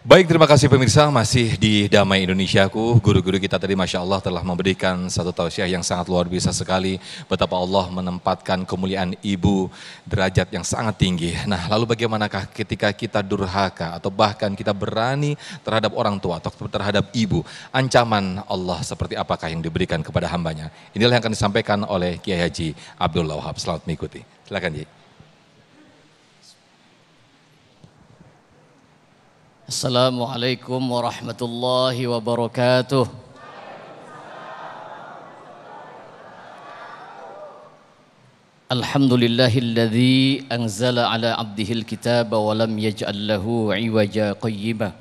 Baik, terima kasih pemirsa, masih di Damai Indonesiaku. Guru-guru kita tadi Masya Allah telah memberikan satu tausiah yang sangat luar biasa sekali. Betapa Allah menempatkan kemuliaan ibu derajat yang sangat tinggi. Nah, lalu bagaimanakah ketika kita durhaka atau bahkan kita berani terhadap orang tua atau terhadap ibu? Ancaman Allah seperti apakah yang diberikan kepada hambanya? Inilah yang akan disampaikan oleh Kiai Haji Abdullah Wahab. Selamat mengikuti. Silakan, Ji. Assalamualaikum warahmatullahi wabarakatuh. Alhamdulillahilladzi anzala ala abdihil kitaba wa lam yaj'al lahu iwaja qayyima.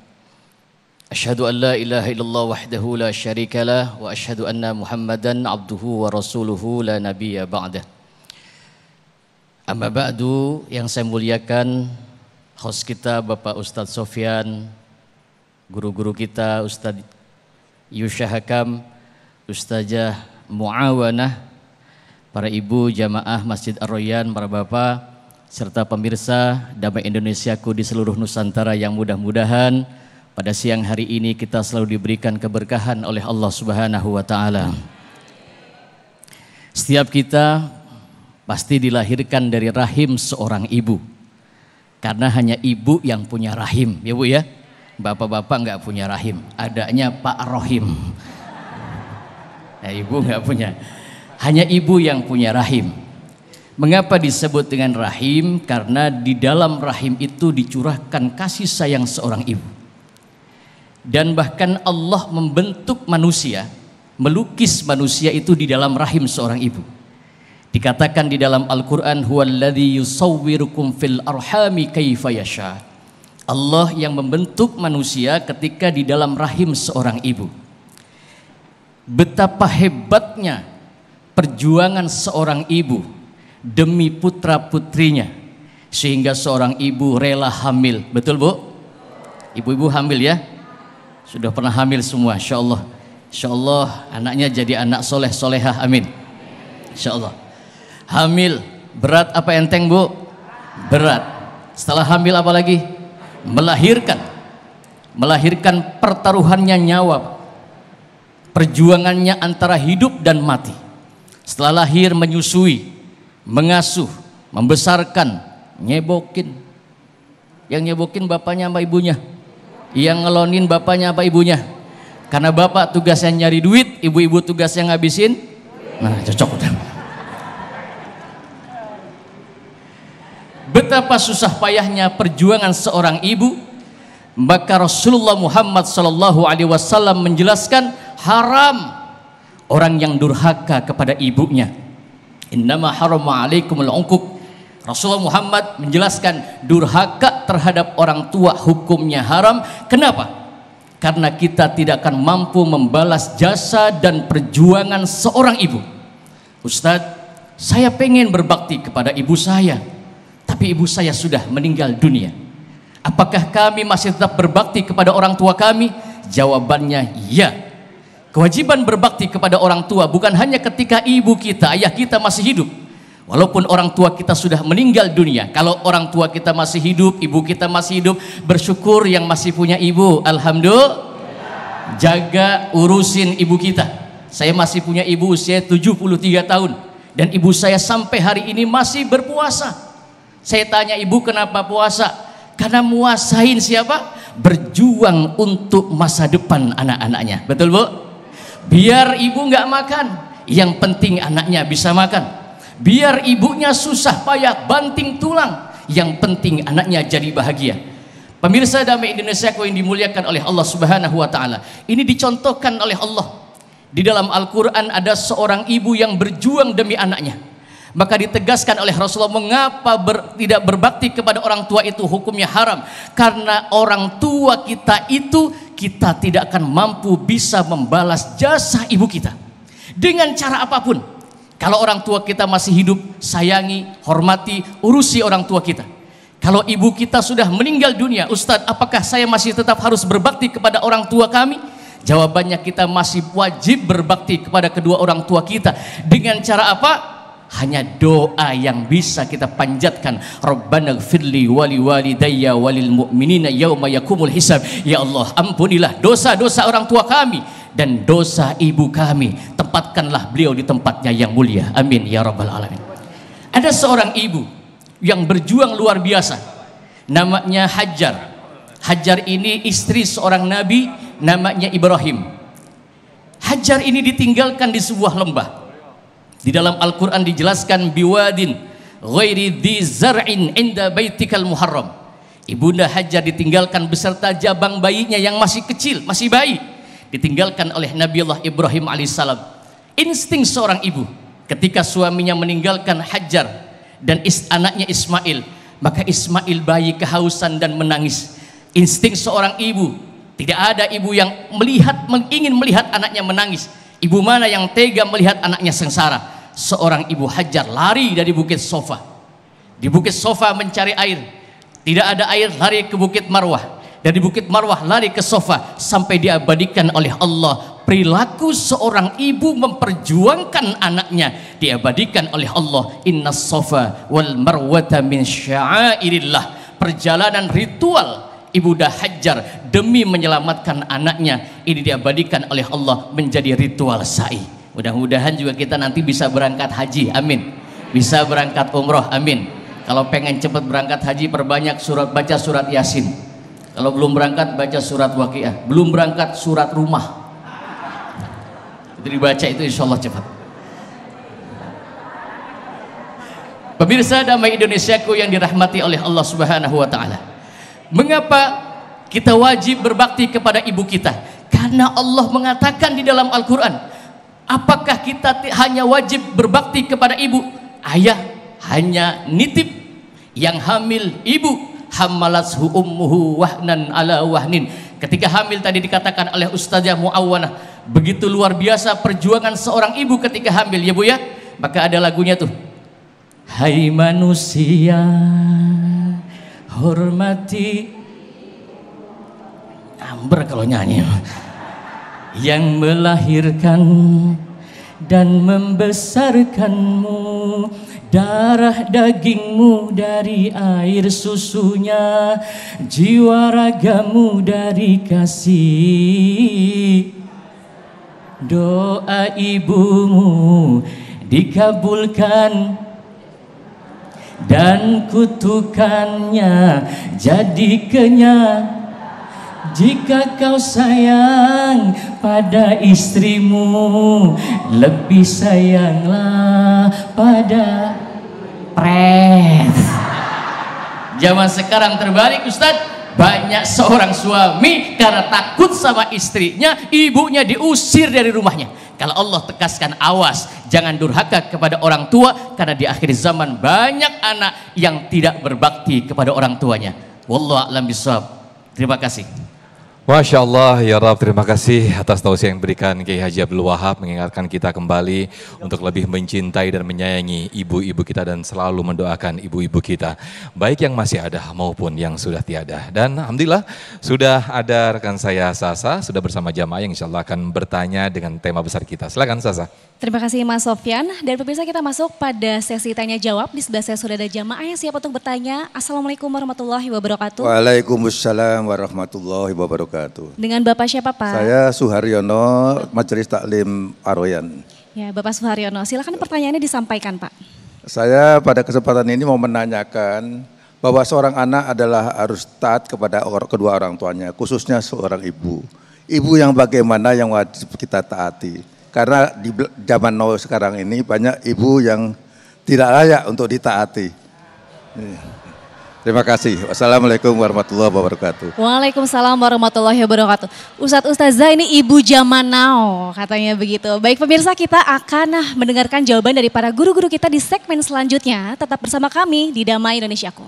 Asyhadu an la ilaha illallah wahdahu la syarikalah wa asyhadu anna Muhammadan abduhu wa rasuluhu la nabiyya ba'dah. Amma ba'du, yang saya muliakan host kita Bapak Ustadz Sofyan, guru-guru kita Ustadz Yusha Hakam, Ustazah Muawanah, para ibu jamaah Masjid Ar-Royan, para bapak, serta pemirsa Damai Indonesiaku di seluruh Nusantara yang mudah-mudahan pada siang hari ini kita selalu diberikan keberkahan oleh Allah Subhanahu wa Ta'ala. Setiap kita pasti dilahirkan dari rahim seorang ibu. Karena hanya ibu yang punya rahim, ya Bu ya. Bapak-bapak nggak punya rahim, adanya Pak Rohim. Nah, ibu nggak punya, hanya ibu yang punya rahim. Mengapa disebut dengan rahim? Karena di dalam rahim itu dicurahkan kasih sayang seorang ibu. Dan bahkan Allah membentuk manusia, melukis manusia itu di dalam rahim seorang ibu. Dikatakan di dalam Al-Quran, huwallazi yusawwirukum fil arhami kaifa yasha. Allah yang membentuk manusia ketika di dalam rahim seorang ibu. Betapa hebatnya perjuangan seorang ibu demi putra-putrinya, sehingga seorang ibu rela hamil. Betul Bu? Ibu-ibu hamil ya? Sudah pernah hamil semua, insya Allah. Insya Allah anaknya jadi anak soleh solehah, amin. Insya Allah. Hamil, berat apa enteng Bu? Berat. Setelah hamil apa lagi? Melahirkan. Melahirkan pertaruhannya nyawa. Perjuangannya antara hidup dan mati. Setelah lahir menyusui, mengasuh, membesarkan, nyebokin. Yang nyebokin bapaknya apa ibunya? Yang ngelonin bapaknya apa ibunya? Karena bapak tugasnya nyari duit, ibu-ibu tugasnya ngabisin. Nah, cocok udah. Betapa susah payahnya perjuangan seorang ibu, maka Rasulullah Muhammad SAW menjelaskan haram orang yang durhaka kepada ibunya. Innama harama alaikumul uquq. Rasulullah Muhammad menjelaskan durhaka terhadap orang tua hukumnya haram. Kenapa? Karena kita tidak akan mampu membalas jasa dan perjuangan seorang ibu. Ustadz, saya pengen berbakti kepada ibu saya, tapi ibu saya sudah meninggal dunia. Apakah kami masih tetap berbakti kepada orang tua kami? Jawabannya ya. Kewajiban berbakti kepada orang tua bukan hanya ketika ibu kita, ayah kita masih hidup. Walaupun orang tua kita sudah meninggal dunia. Kalau orang tua kita masih hidup, ibu kita masih hidup, bersyukur yang masih punya ibu. Alhamdulillah. Jaga, urusin ibu kita. Saya masih punya ibu usia 73 tahun. Dan ibu saya sampai hari ini masih berpuasa. Saya tanya ibu kenapa puasa? Karena muasain siapa? Berjuang untuk masa depan anak-anaknya. Betul Bu? Biar ibu nggak makan, yang penting anaknya bisa makan. Biar ibunya susah payah banting tulang, yang penting anaknya jadi bahagia. Pemirsa Damai Indonesia yang dimuliakan oleh Allah Subhanahu wa Ta'ala, ini dicontohkan oleh Allah. Di dalam Al-Quran ada seorang ibu yang berjuang demi anaknya. Maka ditegaskan oleh Rasulullah, mengapa tidak berbakti kepada orang tua itu hukumnya haram? Karena orang tua kita itu kita tidak akan mampu bisa membalas jasa ibu kita dengan cara apapun. Kalau orang tua kita masih hidup, sayangi, hormati, urusi orang tua kita. Kalau ibu kita sudah meninggal dunia, Ustadz, apakah saya masih tetap harus berbakti kepada orang tua kami? Jawabannya kita masih wajib berbakti kepada kedua orang tua kita. Dengan cara apa? hanya doa yang bisa kita panjatkan. Rabbana gfirli wali walidayya walil mu'minina yauma yakumul hisab. Ya Allah, ampunilah dosa-dosa orang tua kami dan dosa ibu kami, tempatkanlah beliau di tempatnya yang mulia, amin ya rabbal alamin. Ada seorang ibu yang berjuang luar biasa, namanya Hajar. Hajar ini istri seorang nabi namanya Ibrahim. Hajar ini ditinggalkan di sebuah lembah. Di dalam Al-Quran dijelaskan biwadin ghairi dhi zar'in inda baitikal muharram. Ibunda Hajar ditinggalkan beserta jabang bayinya yang masih kecil, masih bayi, ditinggalkan oleh Nabi Allah Ibrahim alaihissalam. Insting seorang ibu ketika suaminya meninggalkan Hajar dan anaknya Ismail, maka Ismail bayi kehausan dan menangis. Insting seorang ibu, tidak ada ibu yang ingin melihat anaknya menangis. Ibu mana yang tega melihat anaknya sengsara? Seorang ibu Hajar lari dari bukit Sofa. Di bukit Sofa mencari air, tidak ada air, lari ke bukit Marwah. Dari bukit Marwah lari ke Sofa, sampai diabadikan oleh Allah perilaku seorang ibu memperjuangkan anaknya, diabadikan oleh Allah. Innas Sofa wal Marwata min sya'airillah. Perjalanan ritual Ibunda Hajar demi menyelamatkan anaknya ini diabadikan oleh Allah menjadi ritual sa'i. Mudah-mudahan juga kita nanti bisa berangkat haji, amin. Bisa berangkat umroh, amin. Kalau pengen cepat berangkat haji, perbanyak baca surat Yasin. Kalau belum berangkat, baca surat Waqiah. Belum berangkat, surat Rumah. Itu dibaca, itu insya Allah cepat. Pemirsa Damai Indonesiaku yang dirahmati oleh Allah Subhanahu wa Ta'ala, mengapa kita wajib berbakti kepada ibu kita? Karena Allah mengatakan di dalam Al-Quran, apakah kita hanya wajib berbakti kepada ibu? Ayah hanya nitip, yang hamil ibu, hamalathu ummuhu wahnan ala wahnin. Ketika hamil tadi dikatakan oleh Ustazah Muawwanah, begitu luar biasa perjuangan seorang ibu ketika hamil, ya Bu ya. Maka ada lagunya tuh, hai manusia hormati, amber kalau nyanyi, yang melahirkan dan membesarkanmu, darah dagingmu dari air susunya, jiwa ragamu dari kasih. Doa ibumu dikabulkan dan kutukannya jadi kenyang. Jika kau sayang pada istrimu, lebih sayanglah pada pres. Zaman sekarang terbalik Ustadz, banyak seorang suami karena takut sama istrinya, ibunya diusir dari rumahnya. Kalau Allah tekaskan, awas, jangan durhaka kepada orang tua, karena di akhir zaman banyak anak yang tidak berbakti kepada orang tuanya. Wallahu a'lam bishawab. Terima kasih. Masya Allah, ya Rab, terima kasih atas tausiah yang diberikan Kiai Haji Abdul Wahab, mengingatkan kita kembali untuk lebih mencintai dan menyayangi ibu-ibu kita dan selalu mendoakan ibu-ibu kita, baik yang masih ada maupun yang sudah tiada. Dan Alhamdulillah sudah ada rekan saya Sasa, sudah bersama jamaah yang insya Allah akan bertanya dengan tema besar kita. Silakan Sasa. Terima kasih Mas Sofyan, dan pemirsa kita masuk pada sesi tanya jawab. Di sebelah saya sudah ada jamaah yang siap untuk bertanya. Assalamualaikum warahmatullahi wabarakatuh. Waalaikumsalam warahmatullahi wabarakatuh. Dengan Bapak siapa Pak? Saya Suharyono, Majelis Taklim Aroyan. Ya, Bapak Suharyono, silakan pertanyaannya disampaikan Pak. Saya pada kesempatan ini mau menanyakan bahwa seorang anak adalah harus taat kepada kedua orang tuanya, khususnya seorang ibu. Ibu yang bagaimana yang wajib kita taati? Karena di zaman now sekarang ini banyak ibu yang tidak layak untuk ditaati. Terima kasih. Wassalamualaikum warahmatullahi wabarakatuh. Waalaikumsalam warahmatullahi wabarakatuh. Ustazah ini ibu zaman now katanya begitu. Baik pemirsa, kita akan mendengarkan jawaban dari para guru-guru kita di segmen selanjutnya. Tetap bersama kami di Damai Indonesiaku.